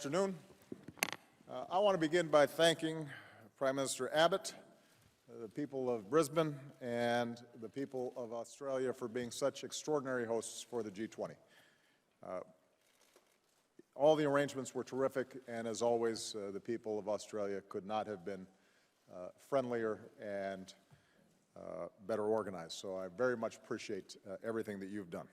afternoon. I want to begin by thanking Prime Minister Abbott, the people of Brisbane, and the people of Australia for being such extraordinary hosts for the G20. All the arrangements were terrific, and as always, the people of Australia could not have been friendlier and better organized. So I very much appreciate everything that you've done.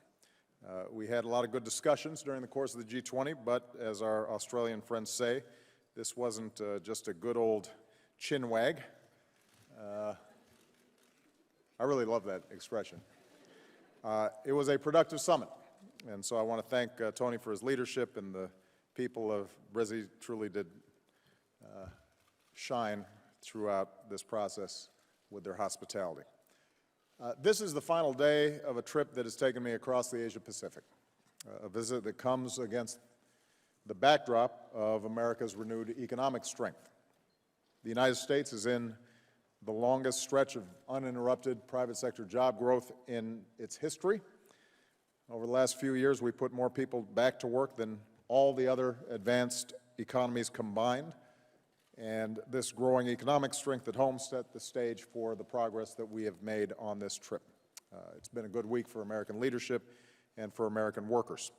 We had a lot of good discussions during the course of the G20, but as our Australian friends say, this wasn't just a good old chin wag. I really love that expression. It was a productive summit, and so I want to thank Tony for his leadership, and the people of Brisbane truly did shine throughout this process with their hospitality. This is the final day of a trip that has taken me across the Asia-Pacific, a visit that comes against the backdrop of America's renewed economic strength. The United States is in the longest stretch of uninterrupted private sector job growth in its history. Over the last few years, we put more people back to work than all the other advanced economies combined. And this growing economic strength at home set the stage for the progress that we have made on this trip. It's been a good week for American leadership and for American workers.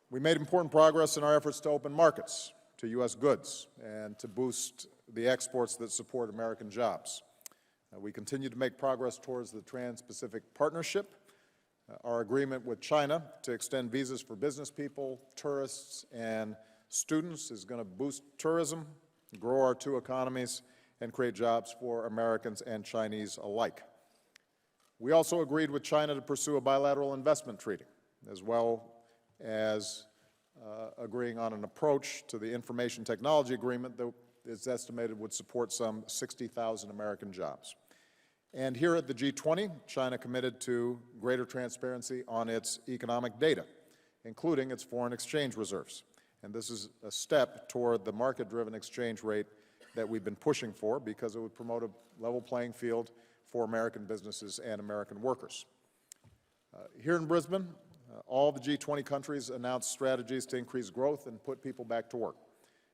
We made important progress in our efforts to open markets to U.S. goods and to boost the exports that support American jobs. We continue to make progress towards the Trans-Pacific Partnership, our agreement with China to extend visas for business people, tourists, and students is going to boost tourism, grow our two economies, and create jobs for Americans and Chinese alike. We also agreed with China to pursue a bilateral investment treaty, as well as agreeing on an approach to the information technology agreement that is estimated would support some 60,000 American jobs. And here at the G20, China committed to greater transparency on its economic data, including its foreign exchange reserves. And this is a step toward the market-driven exchange rate that we've been pushing for, because it would promote a level playing field for American businesses and American workers. Here in Brisbane, all the G20 countries announced strategies to increase growth and put people back to work,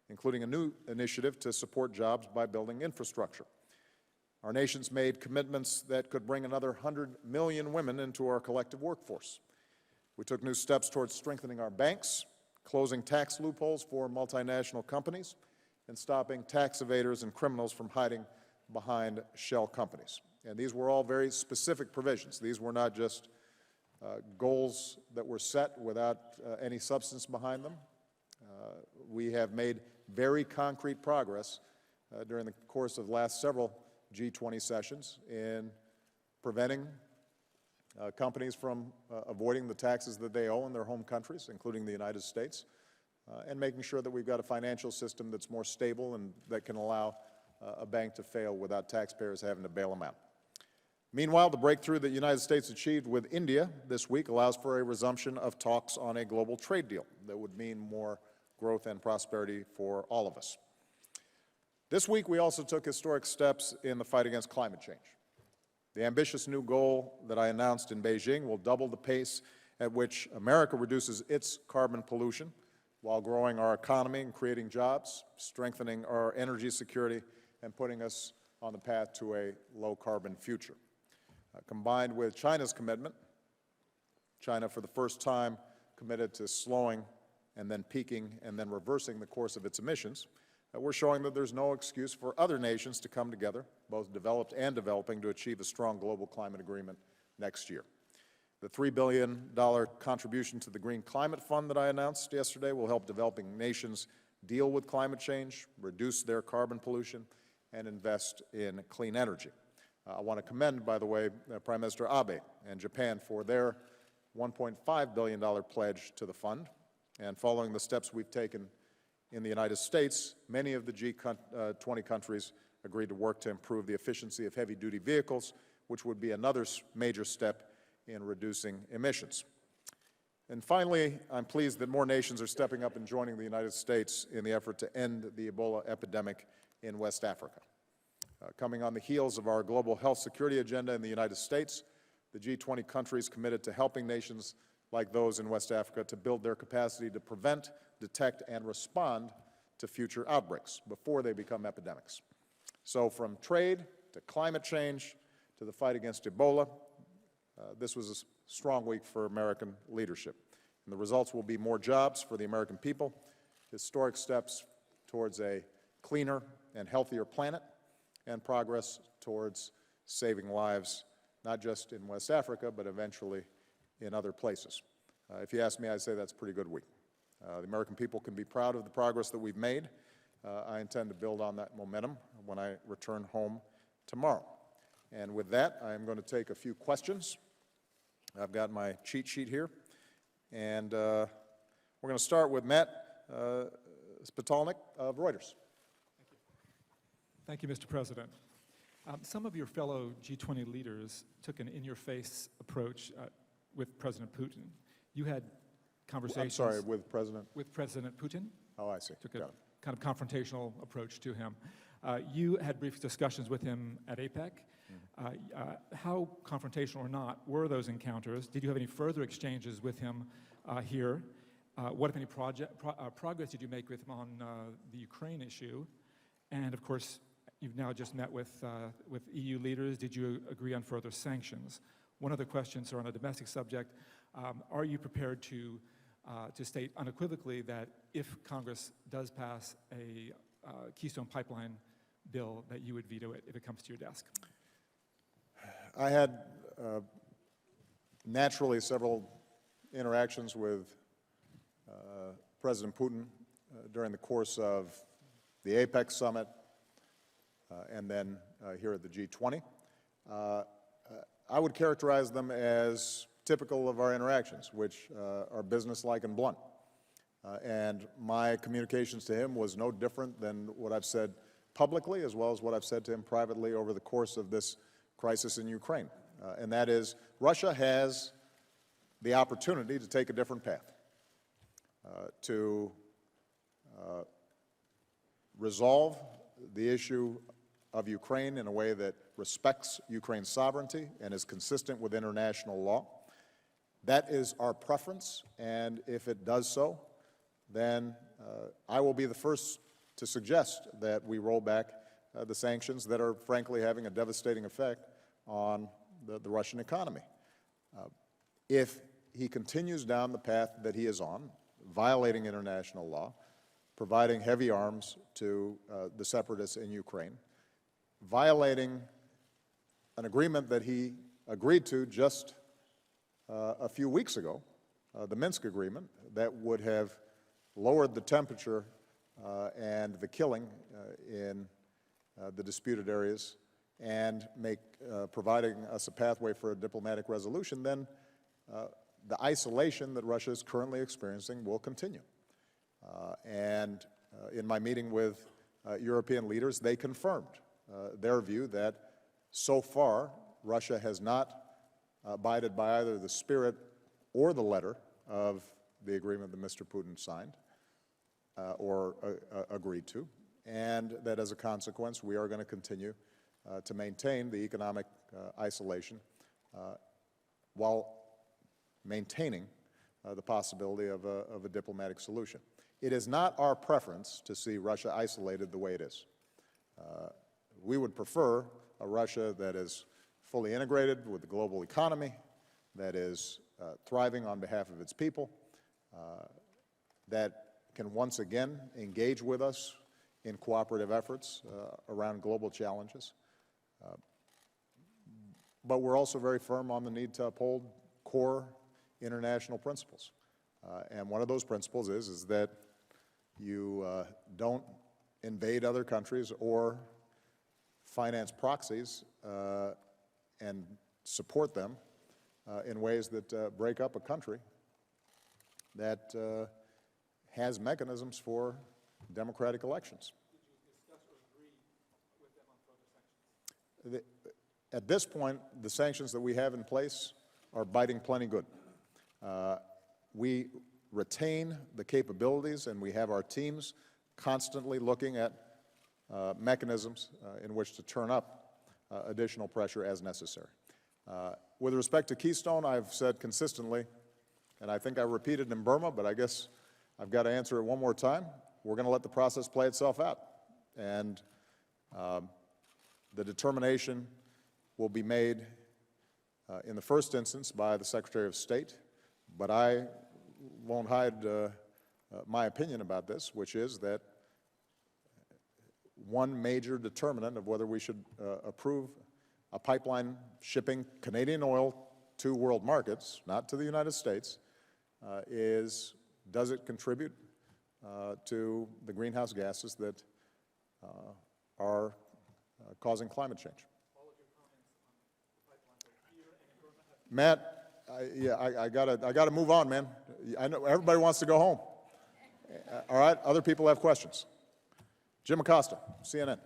including a new initiative to support jobs by building infrastructure. Our nations made commitments that could bring another 100 million women into our collective workforce. We took new steps towards strengthening our banks, closing tax loopholes for multinational companies, and stopping tax evaders and criminals from hiding behind shell companies. And these were all very specific provisions. These were not just goals that were set without any substance behind them. We have made very concrete progress during the course of the last several G20 sessions in preventing companies from avoiding the taxes that they owe in their home countries, including the United States, and making sure that we've got a financial system that's more stable and that can allow a bank to fail without taxpayers having to bail them out. Meanwhile, the breakthrough that the United States achieved with India this week allows for a resumption of talks on a global trade deal that would mean more growth and prosperity for all of us. This week, we also took historic steps in the fight against climate change. The ambitious new goal that I announced in Beijing will double the pace at which America reduces its carbon pollution while growing our economy and creating jobs, strengthening our energy security, and putting us on the path to a low-carbon future. Combined with China's commitment, China for the first time committed to slowing and then peaking and then reversing the course of its emissions, we're showing that there's no excuse for other nations to come together, both developed and developing, to achieve a strong global climate agreement next year. The $3 billion contribution to the Green Climate Fund that I announced yesterday will help developing nations deal with climate change, reduce their carbon pollution, and invest in clean energy. I want to commend, by the way, Prime Minister Abe and Japan for their $1.5 billion pledge to the fund. And following the steps we've taken in the United States, many of the G20 countries agreed to work to improve the efficiency of heavy-duty vehicles, which would be another major step in reducing emissions. And finally, I'm pleased that more nations are stepping up and joining the United States in the effort to end the Ebola epidemic in West Africa. Coming on the heels of our global health security agenda in the United States, the G20 countries committed to helping nations like those in West Africa to build their capacity to prevent, detect, and respond to future outbreaks before they become epidemics. So from trade to climate change to the fight against Ebola, this was a strong week for American leadership. And the results will be more jobs for the American people, historic steps towards a cleaner and healthier planet, and progress towards saving lives, not just in West Africa, but eventually in other places. If you ask me, I'd say that's a pretty good week. The American people can be proud of the progress that we've made. I intend to build on that momentum when I return home tomorrow. And with that, I'm going to take a few questions. I've got my cheat sheet here. And we're going to start with Matt Spitalnik of Reuters. Thank you, Mr. President. Some of your fellow G20 leaders took an in-your-face approach with President Putin. You had conversations... I'm sorry, with President? With President Putin. Oh, I see. Took a kind of confrontational approach to him. You had brief discussions with him at APEC. How confrontational or not were those encounters? Did you have any further exchanges with him here? What, if any, progress did you make with him on the Ukraine issue? And, of course, you've now just met with EU leaders. Did you agree on further sanctions? One other question, sir, on a domestic subject. Are you prepared to state unequivocally that if Congress does pass a Keystone Pipeline bill, that you would veto it if it comes to your desk? I had naturally several interactions with President Putin during the course of the APEC summit and then here at the G20. I would characterize them as typical of our interactions, which are businesslike and blunt. And my communications to him was no different than what I've said publicly, as well as what I've said to him privately over the course of this crisis in Ukraine. And that is, Russia has the opportunity to take a different path, to resolve the issue of Ukraine in a way that respects Ukraine's sovereignty and is consistent with international law. That is our preference, and if it does so, then I will be the first to suggest that we roll back the sanctions that are frankly having a devastating effect on the Russian economy. If he continues down the path that he is on, violating international law, providing heavy arms to the separatists in Ukraine, violating an agreement that he agreed to just a few weeks ago, the Minsk agreement, that would have lowered the temperature and the killing in the disputed areas and providing us a pathway for a diplomatic resolution, then the isolation that Russia is currently experiencing will continue. And in my meeting with European leaders, they confirmed their view that so far Russia has not abided by either the spirit or the letter of the agreement that Mr. Putin signed or agreed to, and that as a consequence we are going to continue to maintain the economic isolation while maintaining the possibility of a diplomatic solution. It is not our preference to see Russia isolated the way it is. We would prefer a Russia that is fully integrated with the global economy, that is thriving on behalf of its people, that can once again engage with us in cooperative efforts around global challenges. But we're also very firm on the need to uphold core international principles. And one of those principles is that you don't invade other countries or finance proxies and support them in ways that break up a country that has mechanisms for democratic elections. Did you discuss or agree with them on further sanctions? At this point, the sanctions that we have in place are biting plenty good. We retain the capabilities, and we have our teams constantly looking at mechanisms in which to turn up additional pressure as necessary. With respect to Keystone, I've said consistently and I think I repeated in Burma, but I guess I've got to answer it one more time. We're going to let the process play itself out. And the determination will be made in the first instance by the Secretary of State, but I won't hide my opinion about this, which is that one major determinant of whether we should approve a pipeline shipping Canadian oil to world markets, not to the United States, is does it contribute to the greenhouse gases that are causing climate change. Matt, I gotta move on, man. I know everybody wants to go home. All right, other people have questions. Jim Acosta, CNN.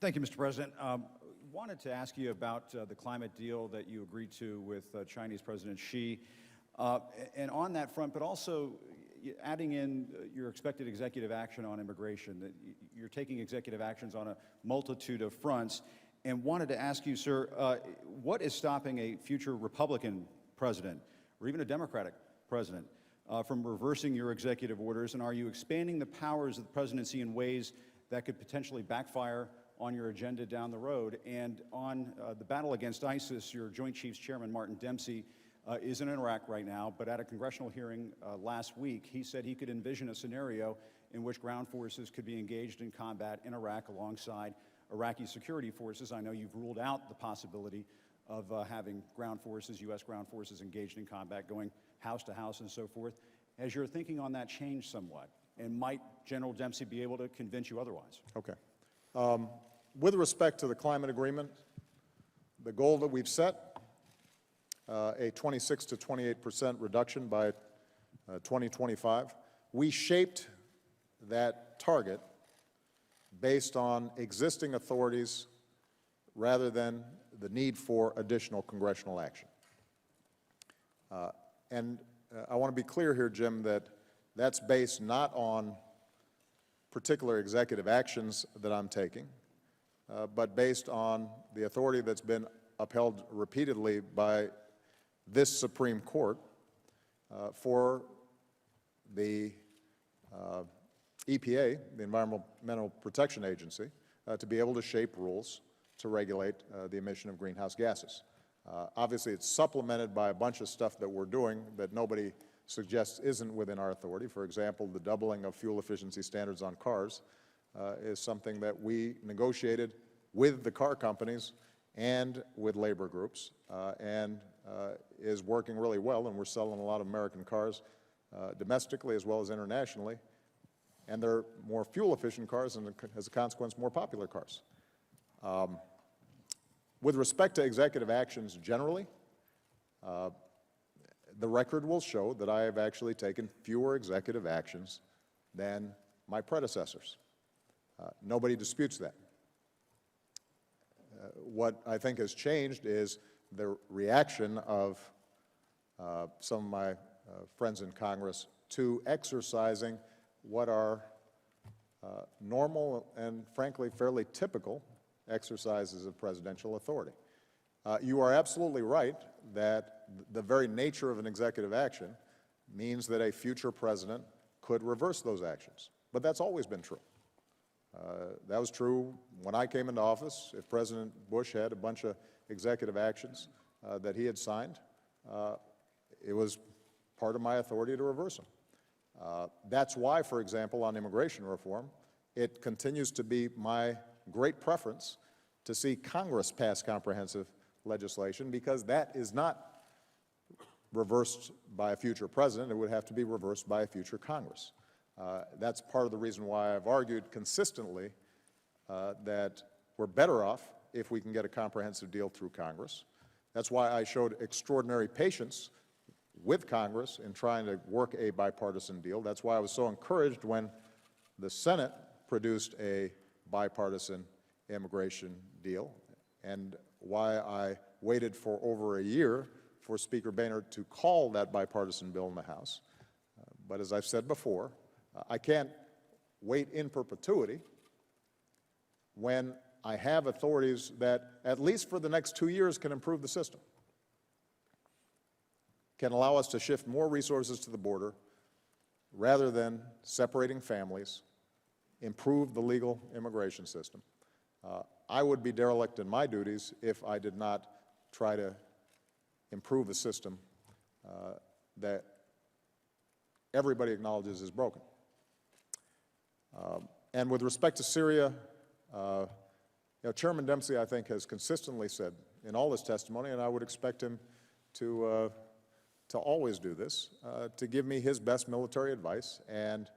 Thank you, Mr. President. Wanted to ask you about the climate deal that you agreed to with Chinese President Xi. And on that front, but also adding in your expected executive action on immigration, that you're taking executive actions on a multitude of fronts, and wanted to ask you, sir, what is stopping a future Republican president, or even a Democratic president, from reversing your executive orders, and are you expanding the powers of the presidency in ways that could potentially backfire on your agenda down the road? And on the battle against ISIS, your Joint Chiefs Chairman Martin Dempsey is in Iraq right now, but at a congressional hearing last week, he said he could envision a scenario in which ground forces could be engaged in combat in Iraq alongside Iraqi security forces. I know you've ruled out the possibility of having ground forces, U.S. ground forces engaged in combat, going house to house and so forth. Has your thinking on that changed somewhat? And might General Dempsey be able to convince you otherwise? Okay. With respect to the climate agreement, the goal that we've set, a 26 to 28% reduction by 2025, we shaped that target based on existing authorities rather than the need for additional congressional action. I want to be clear here, Jim, that that's based not on particular executive actions that I'm taking, but based on the authority that's been upheld repeatedly by this Supreme Court for the EPA, the Environmental Protection Agency, to be able to shape rules to regulate the emission of greenhouse gases. Obviously, it's supplemented by a bunch of stuff that we're doing that nobody suggests isn't within our authority. For example, the doubling of fuel efficiency standards on cars is something that we negotiated with the car companies and with labor groups, and is working really well, and we're selling a lot of American cars domestically as well as internationally, and they're more fuel-efficient cars and, as a consequence, more popular cars. With respect to executive actions generally, the record will show that I have actually taken fewer executive actions than my predecessors. Nobody disputes that. What I think has changed is the reaction of some of my friends in Congress to exercising what are normal and, frankly, fairly typical exercises of presidential authority. You are absolutely right that the very nature of an executive action means that a future president could reverse those actions. But that's always been true. That was true when I came into office. If President Bush had a bunch of executive actions that he had signed, it was part of my authority to reverse them. That's why, for example, on immigration reform, it continues to be my great preference to see Congress pass comprehensive legislation, because that is not reversed by a future president. It would have to be reversed by a future Congress. That's part of the reason why I've argued consistently that we're better off if we can get a comprehensive deal through Congress. That's why I showed extraordinary patience with Congress in trying to work a bipartisan deal. That's why I was so encouraged when the Senate produced a bipartisan immigration deal, and why I waited for over a year for Speaker Boehner to call that bipartisan bill in the House. But as I've said before, I can't wait in perpetuity when I have authorities that, at least for the next 2 years, can improve the system. can allow us to shift more resources to the border rather than separating families, improve the legal immigration system. I would be derelict in my duties if I did not try to improve a system that everybody acknowledges is broken. And with respect to Syria, Chairman Dempsey, I think, has consistently said in all his testimony, and I would expect him to always do this, to give me his best military advice and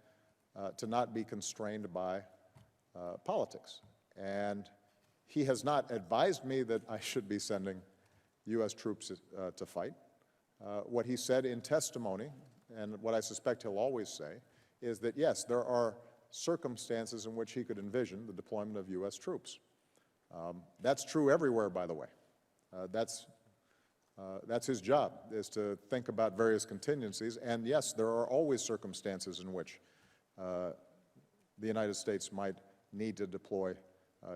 to not be constrained by politics. And he has not advised me that I should be sending U.S. troops to fight. What he said in testimony, and what I suspect he'll always say, is that, yes, there are circumstances in which he could envision the deployment of U.S. troops. That's true everywhere, by the way. That's his job, is to think about various contingencies. And yes, there are always circumstances in which the United States might need to deploy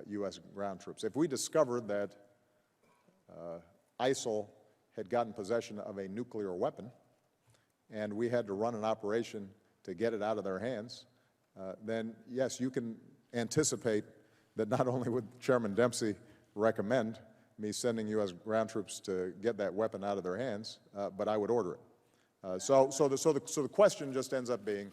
U.S. ground troops. If we discovered that ISIL had gotten possession of a nuclear weapon and we had to run an operation to get it out of their hands, then yes, you can anticipate that not only would Chairman Dempsey recommend me sending U.S. ground troops to get that weapon out of their hands, but I would order it. So the question just ends up being,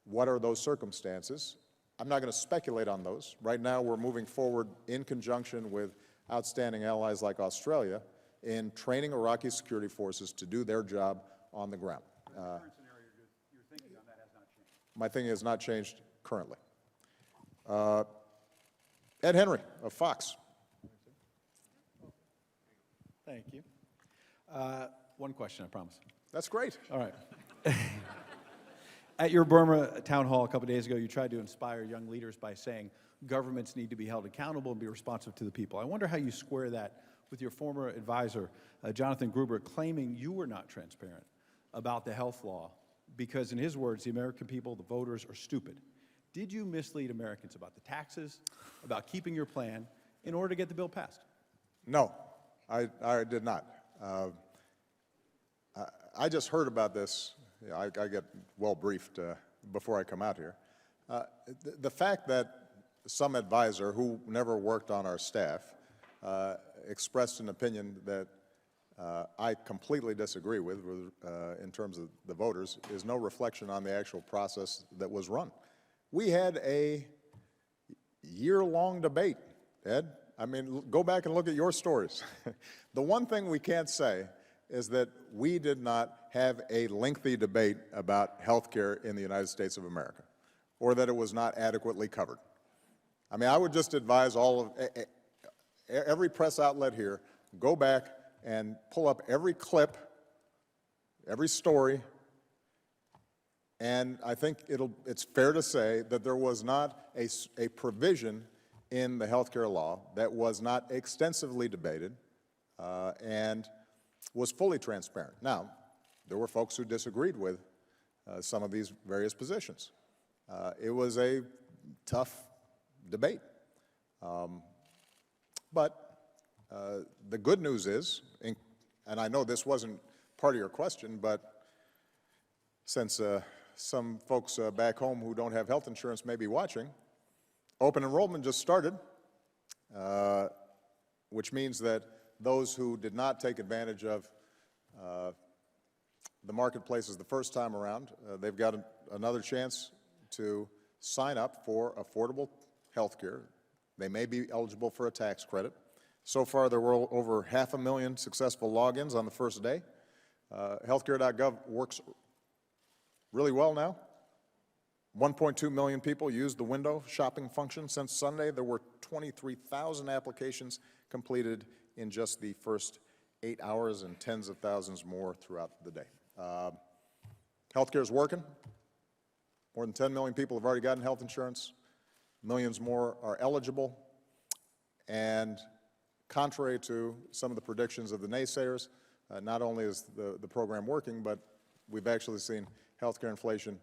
what are those circumstances? I'm not going to speculate on those. Right now, we're moving forward in conjunction with outstanding allies like Australia in training Iraqi security forces to do their job on the ground. The current scenario, your thinking on that has not changed. My thinking has not changed currently. Ed Henry of Fox. Thank you. One question, I promise. That's great. All right. At your Burma town hall a couple days ago, you tried to inspire young leaders by saying governments need to be held accountable and be responsive to the people. I wonder how you square that with your former advisor, Jonathan Gruber, claiming you were not transparent about the health law because, in his words, the American people, the voters, are stupid. Did you mislead Americans about the taxes, about keeping your plan, in order to get the bill passed? No, I did not. I just heard about this. I get well briefed before I come out here. The fact that some advisor who never worked on our staff expressed an opinion that I completely disagree with in terms of the voters is no reflection on the actual process that was run. We had a year-long debate, Ed. I mean, go back and look at your stories. The one thing we can't say is that we did not have a lengthy debate about health care in the United States of America, or that it was not adequately covered. I mean, I would just advise every press outlet here, go back and pull up every clip, every story, and I think it's fair to say that there was not a provision in the health care law that was not extensively debated and was fully transparent. Now, there were folks who disagreed with some of these various positions. It was a tough debate. But the good news is, and I know this wasn't part of your question, but since some folks back home who don't have health insurance may be watching, open enrollment just started, which means that those who did not take advantage of the marketplaces the first time around, they've got another chance to sign up for affordable health care. They may be eligible for a tax credit. So far, there were over 500,000 successful logins on the first day. Healthcare.gov works really well now. 1.2 million people used the window shopping function since Sunday. There were 23,000 applications completed in just the first 8 hours and tens of thousands more throughout the day. Healthcare is working. More than 10 million people have already gotten health insurance. Millions more are eligible. And contrary to some of the predictions of the naysayers, not only is the program working, but we've actually seen healthcare inflation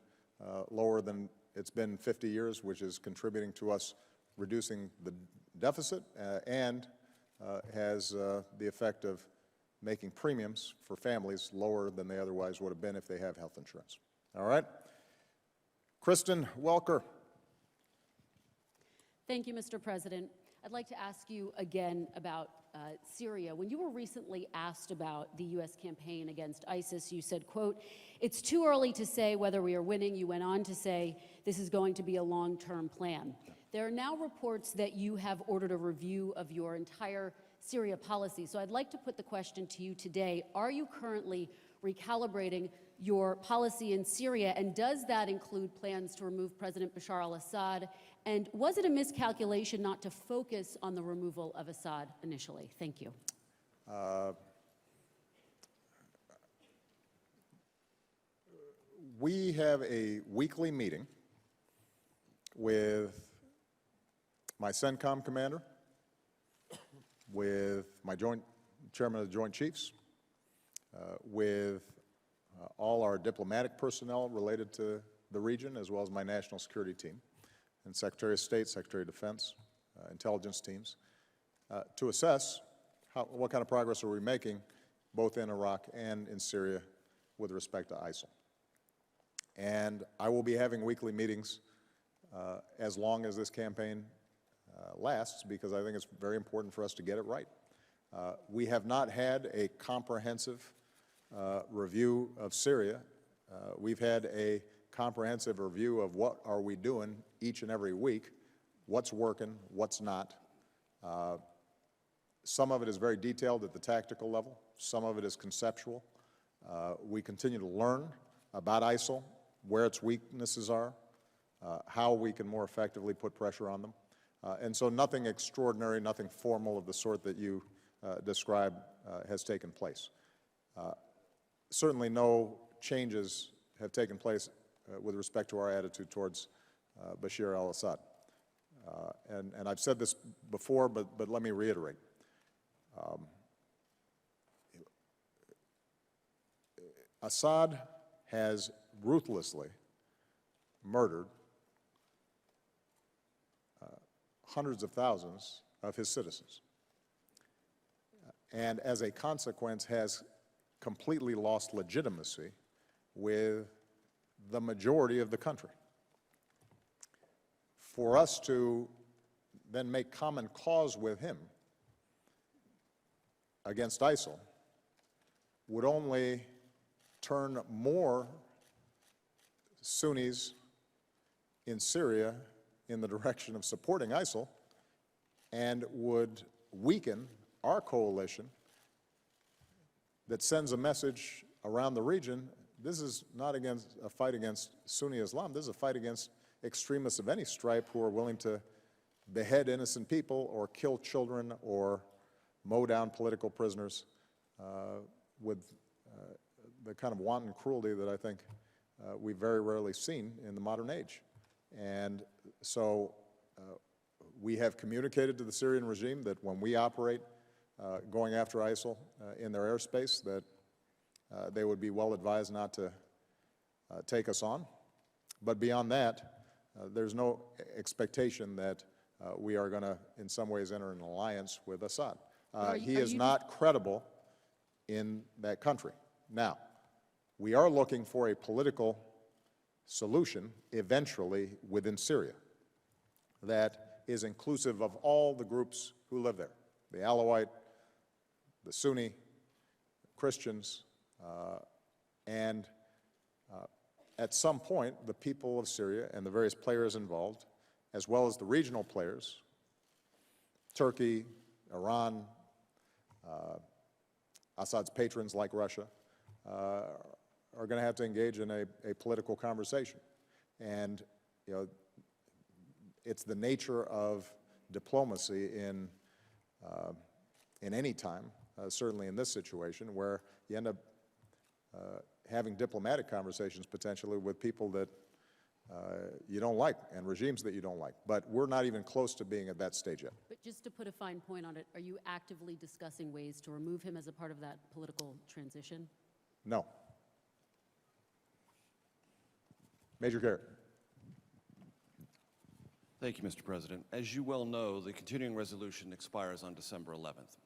lower than it's been in 50 years, which is contributing to us reducing the deficit and has the effect of making premiums for families lower than they otherwise would have been if they have health insurance. All right? Kristen Welker. Thank you, Mr. President. I'd like to ask you again about Syria. When you were recently asked about the U.S. campaign against ISIS, you said, quote, "It's too early to say whether we are winning." You went on to say, "This is going to be a long-term plan." There are now reports that you have ordered a review of your entire Syria policy. So I'd like to put the question to you today. Are you currently recalibrating your policy in Syria, and does that include plans to remove President Bashar al-Assad? And was it a miscalculation not to focus on the removal of Assad initially? Thank you. We have a weekly meeting with my CENTCOM commander, with my chairman of the Joint Chiefs, with all our diplomatic personnel related to the region, as well as my national security team, and Secretary of State, Secretary of Defense, intelligence teams, to assess what kind of progress are we making both in Iraq and in Syria with respect to ISIL. And I will be having weekly meetings as long as this campaign lasts, because I think it's very important for us to get it right. We have not had a comprehensive review of Syria. We've had a comprehensive review of what are we doing each and every week, what's working, what's not. Some of it is very detailed at the tactical level. Some of it is conceptual. We continue to learn about ISIL, where its weaknesses are, how we can more effectively put pressure on them. And so nothing extraordinary, nothing formal of the sort that you described has taken place. Certainly no changes have taken place with respect to our attitude towards Bashar al-Assad. And I've said this before, but let me reiterate. Assad has ruthlessly murdered hundreds of thousands of his citizens, and as a consequence has completely lost legitimacy with the majority of the country. For us to then make common cause with him against ISIL would only turn more Sunnis in Syria in the direction of supporting ISIL and would weaken our coalition that sends a message around the region. This is not a fight against Sunni Islam. This is a fight against extremists of any stripe who are willing to behead innocent people or kill children or mow down political prisoners with the kind of wanton cruelty that I think we've very rarely seen in the modern age. And so we have communicated to the Syrian regime that when we operate going after ISIL in their airspace, that they would be well advised not to take us on. But beyond that, there's no expectation that we are going to, in some ways, enter an alliance with Assad. He is not credible in that country. Now, we are looking for a political solution eventually within Syria that is inclusive of all the groups who live there, the Alawite, the Sunni, Christians, and at some point, the people of Syria and the various players involved, as well as the regional players, Turkey, Iran, Assad's patrons like Russia, are going to have to engage in a political conversation. And, you know, it's the nature of diplomacy in any time, certainly in this situation, where you end up having diplomatic conversations potentially with people that you don't like and regimes that you don't like. But we're not even close to being at that stage yet. But just to put a fine point on it, are you actively discussing ways to remove him as a part of that political transition? No. Major Garrett. Thank you, Mr. President. As you well know, the continuing resolution expires on December 11th.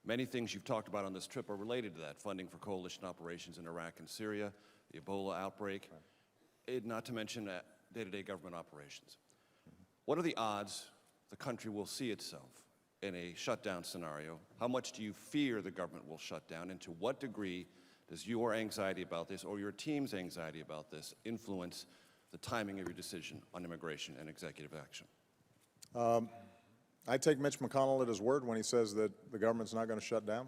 Many things you've talked about on this trip are related to that, funding for coalition operations in Iraq and Syria, the Ebola outbreak, not to mention day-to-day government operations. What are the odds the country will see itself in a shutdown scenario? How much do you fear the government will shut down, and to what degree does your anxiety about this or your team's anxiety about this influence the timing of your decision on immigration and executive action? I take Mitch McConnell at his word when he says that the government's not going to shut down.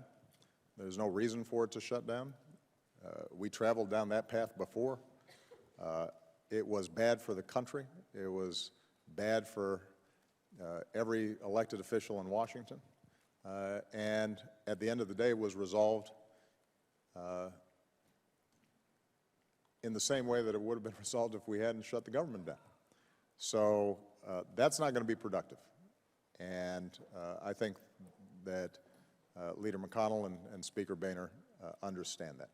There's no reason for it to shut down. We traveled down that path before. It was bad for the country. It was bad for every elected official in Washington. And at the end of the day, was resolved in the same way that it would have been resolved if we hadn't shut the government down. So that's not going to be productive. And I think that Leader McConnell and Speaker Boehner understand that.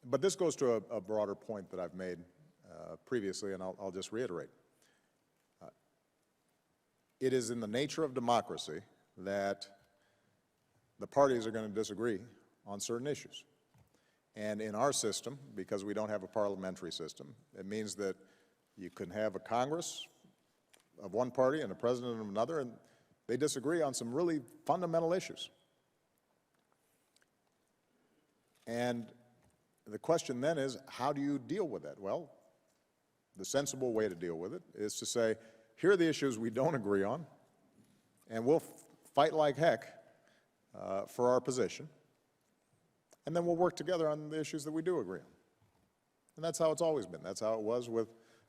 But this goes to a broader point that I've made previously, and I'll just reiterate. It is in the nature of democracy that the parties are going to disagree on certain issues. And in our system, because we don't have a parliamentary system, it means that you can have a Congress of one party and a president of another, and they disagree on some really fundamental issues. And the question then is, how do you deal with that? Well, the sensible way to deal with it is to say, here are the issues we don't agree on, and we'll fight like heck for our position, and then we'll work together on the issues that we do agree on. And that's how it's always been. That's how it was with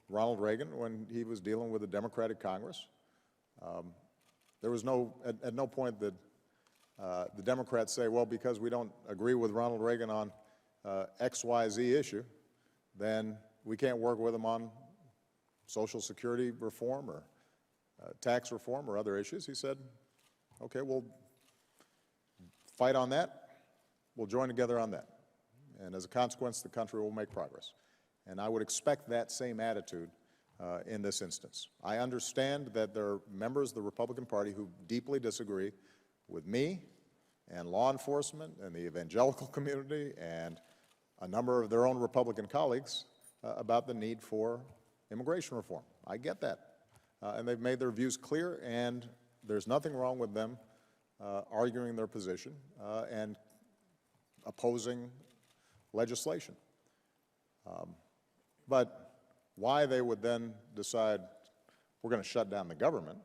Ronald Reagan when he was dealing with a Democratic Congress. There was at no point did the Democrats say, well, because we don't agree with Ronald Reagan on XYZ issue, then we can't work with him on Social Security reform or tax reform or other issues. He said, okay, we'll fight on that. We'll join together on that. And as a consequence, the country will make progress. And I would expect that same attitude in this instance. I understand that there are members of the Republican Party who deeply disagree with me and law enforcement and the evangelical community and a number of their own Republican colleagues about the need for immigration reform. I get that. And they've made their views clear, and there's nothing wrong with them arguing their position and opposing legislation. But why they would then decide we're going to shut down the government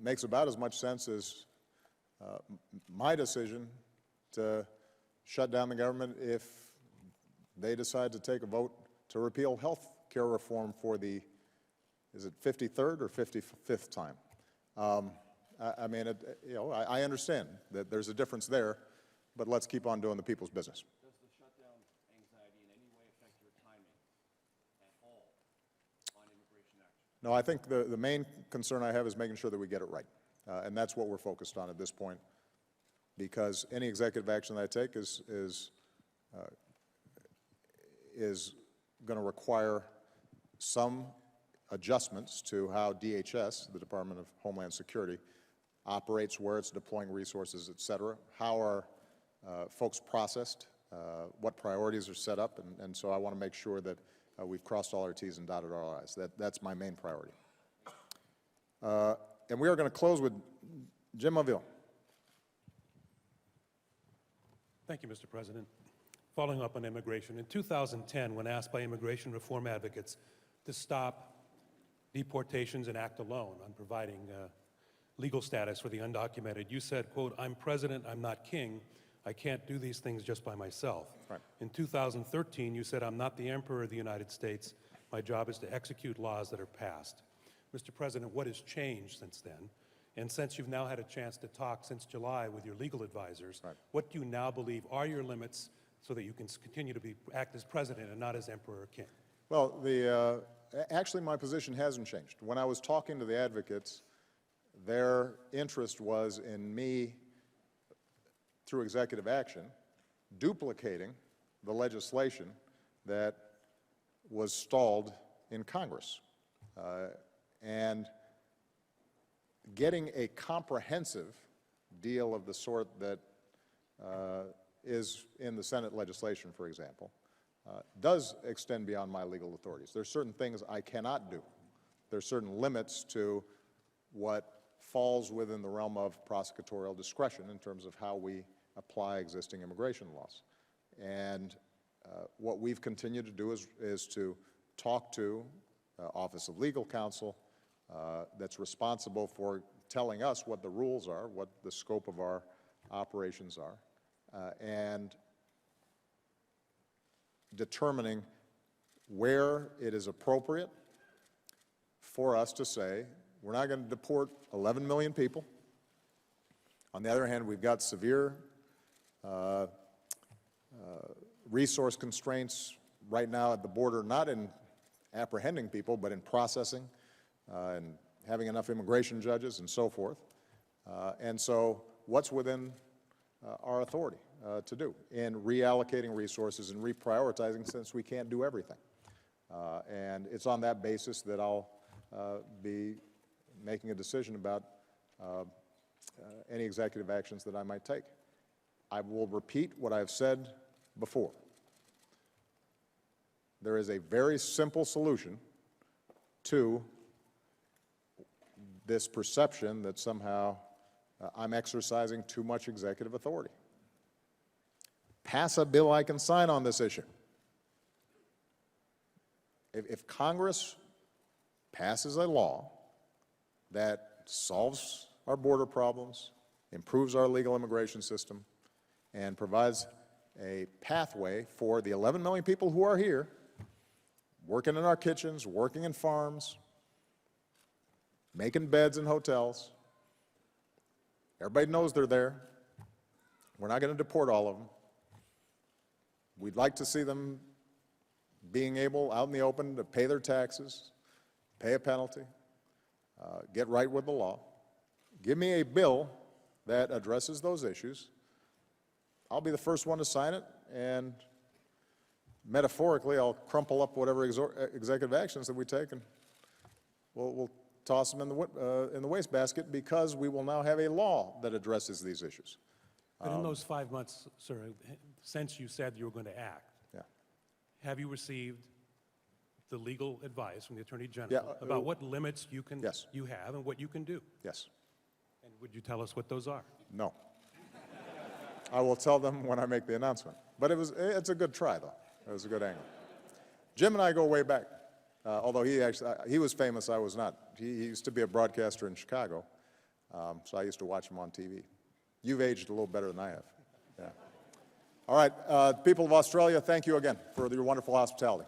makes about as much sense as my decision to shut down the government if they decide to take a vote to repeal health care reform for the, is it 53rd or 55th time? I mean, I understand that there's a difference there, but let's keep on doing the people's business. Does the shutdown anxiety in any way affect your timing at all on immigration action? No, I think the main concern I have is making sure that we get it right. And that's what we're focused on at this point, because any executive action that I take is going to require some adjustments to how DHS, the Department of Homeland Security, operates, where it's deploying resources, et cetera, how are folks processed, what priorities are set up, and so I want to make sure that we've crossed all our T's and dotted all our I's. That's my main priority. And we are going to close with Jim Avila. Thank you, Mr. President. Following up on immigration, in 2010, when asked by immigration reform advocates to stop deportations and act alone on providing legal status for the undocumented, you said, quote, "I'm president, I'm not king. I can't do these things just by myself." Right. In 2013, you said, "I'm not the emperor of the United States. My job is to execute laws that are passed." Mr. President, what has changed since then? And since you've now had a chance to talk since July with your legal advisors, right, what do you now believe are your limits so that you can continue to act as president and not as emperor or king? Well, actually my position hasn't changed. When I was talking to the advocates, their interest was in me, through executive action, duplicating the legislation that was stalled in Congress. And getting a comprehensive deal of the sort that is in the Senate legislation, for example, does extend beyond my legal authorities. There are certain things I cannot do. There are certain limits to what falls within the realm of prosecutorial discretion in terms of how we apply existing immigration laws. And what we've continued to do is to talk to Office of Legal Counsel that's responsible for telling us what the rules are, what the scope of our operations are, and determining where it is appropriate for us to say, we're not going to deport 11 million people. On the other hand, we've got severe resource constraints right now at the border, not in apprehending people, but in processing and having enough immigration judges and so forth. And so what's within our authority to do in reallocating resources and reprioritizing, since we can't do everything. And it's on that basis that I'll be making a decision about any executive actions that I might take. I will repeat what I've said before. There is a very simple solution to this perception that somehow I'm exercising too much executive authority. Pass a bill I can sign on this issue. If Congress passes a law that solves our border problems, improves our legal immigration system, and provides a pathway for the 11 million people who are here, working in our kitchens, working in farms, making beds in hotels. Everybody knows they're there. We're not going to deport all of them. We'd like to see them being able, out in the open, to pay their taxes, pay a penalty, get right with the law. Give me a bill that addresses those issues. I'll be the first one to sign it, and metaphorically, I'll crumple up whatever executive actions that we take, and we'll toss them in the wastebasket, because we will now have a law that addresses these issues. But in those 5 months, sir, since you said you were going to act, Yeah. have you received the legal advice from the Attorney General about what limits you can Yes. you have and what you can do? Yes. And would you tell us what those are? No. I will tell them when I make the announcement. But it's a good try, though. It was a good angle. Jim and I go way back, although he was famous, I was not. He used to be a broadcaster in Chicago, so I used to watch him on TV. You've aged a little better than I have. Yeah. All right, people of Australia, thank you again for your wonderful hospitality.